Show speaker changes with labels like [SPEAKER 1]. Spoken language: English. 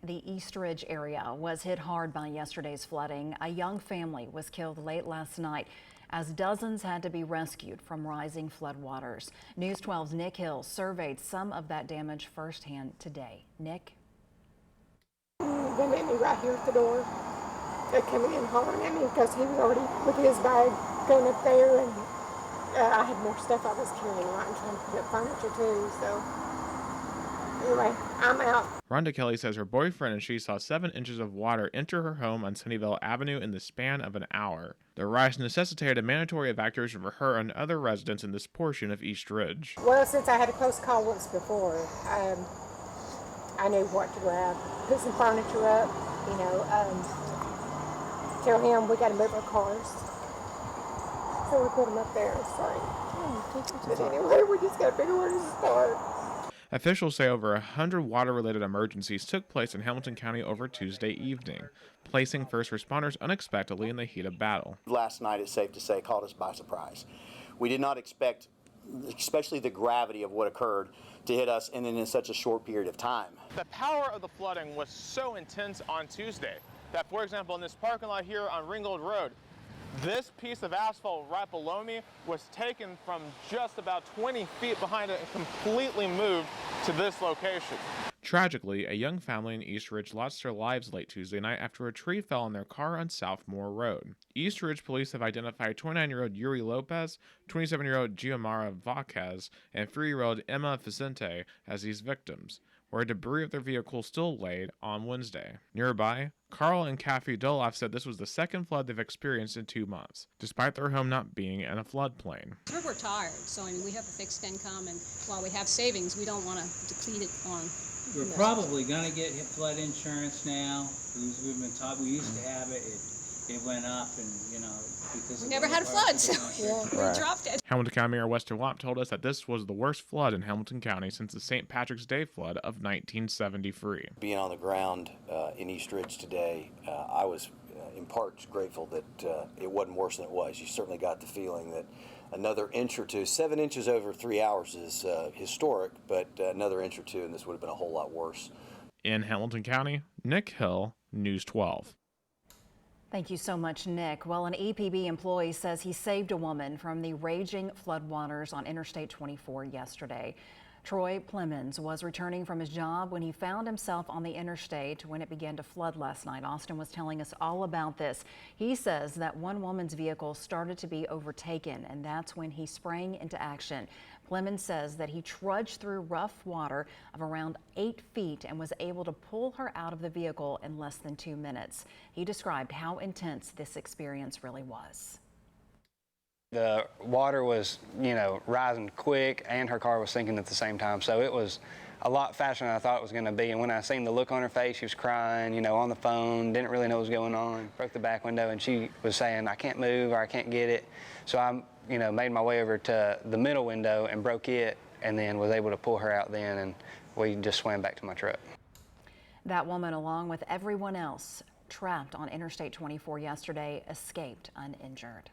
[SPEAKER 1] The East Ridge area was hit hard by yesterday's flooding. A young family was killed late last night as dozens had to be rescued from rising floodwaters. News 12's Nick Hill surveyed some of that damage firsthand today. Nick?
[SPEAKER 2] They met me right here at the door. They came in hollering at me because he was already with his bag going up there, and I had more stuff I was carrying right and trying to put up furniture too. So anyway, I'm out.
[SPEAKER 3] Rhonda Kelly says her boyfriend and she saw 7 inches of water enter her home on Sunnyvale Avenue in the span of an hour. The rise necessitated a mandatory evacuation for her and other residents in this portion of East Ridge.
[SPEAKER 2] Well, since I had a close call once before, I knew what to grab. Put some furniture up, tell him we got to move our cars. So we put them up there. Sorry. But anyway, we just got to figure where to start.
[SPEAKER 3] Officials say over 100 water-related emergencies took place in Hamilton County over Tuesday evening, placing first responders unexpectedly in the heat of battle.
[SPEAKER 4] Last night, it's safe to say, caught us by surprise. We did not expect, especially the gravity of what occurred, to hit us and then in such a short period of time.
[SPEAKER 5] The power of the flooding was so intense on Tuesday that, for example, in this parking lot here on Ringgold Road, this piece of asphalt right below me was taken from just about 20 feet behind it and completely moved to this location.
[SPEAKER 3] Tragically, a young family in East Ridge lost their lives late Tuesday night after a tree fell on their car on Southmore Road. East Ridge police have identified 29-year-old Yuri Lopez, 27-year-old Giomara Vaquez, and 3-year-old Emma Vicente as these victims, where debris of their vehicle still laid on Wednesday. Nearby, Carl and Kathy Doloff said this was the second flood they've experienced in 2 months, despite their home not being in a floodplain.
[SPEAKER 6] We're tired, so we have a fixed income, and while we have savings, we don't want to deplete it on.
[SPEAKER 7] We're probably going to get flood insurance now. We've been taught we used to have it. It went up, and because
[SPEAKER 6] we never had a flood, so we dropped it.
[SPEAKER 3] Hamilton County Mayor Weston Lopp told us that this was the worst flood in Hamilton County since the St. Patrick's Day flood of 1973.
[SPEAKER 4] Being on the ground in East Ridge today, I was in part grateful that it wasn't worse than it was. You certainly got the feeling that another inch or two, 7 inches over 3 hours is historic, but another inch or two and this would have been a whole lot worse.
[SPEAKER 3] In Hamilton County, Nick Hill, News 12.
[SPEAKER 1] Thank you so much, Nick. Well, an EPB employee says he saved a woman from the raging floodwaters on Interstate 24 yesterday. Troy Plemons was returning from his job when he found himself on the interstate when it began to flood last night. Austin was telling us all about this. He says that one woman's vehicle started to be overtaken, and that's when he sprang into action. Plemons says that he trudged through rough water of around 8 feet and was able to pull her out of the vehicle in less than 2 minutes. He described how intense this experience really was.
[SPEAKER 8] The water was, rising quick, and her car was sinking at the same time. So it was a lot faster than I thought it was going to be. And when I seen the look on her face, she was crying, on the phone, didn't really know what was going on. Broke the back window, and she was saying, I can't move or I can't get it. So I, made my way over to the middle window and broke it, and then was able to pull her out then, and we just swam back to my truck.
[SPEAKER 1] That woman, along with everyone else trapped on Interstate 24 yesterday, escaped uninjured.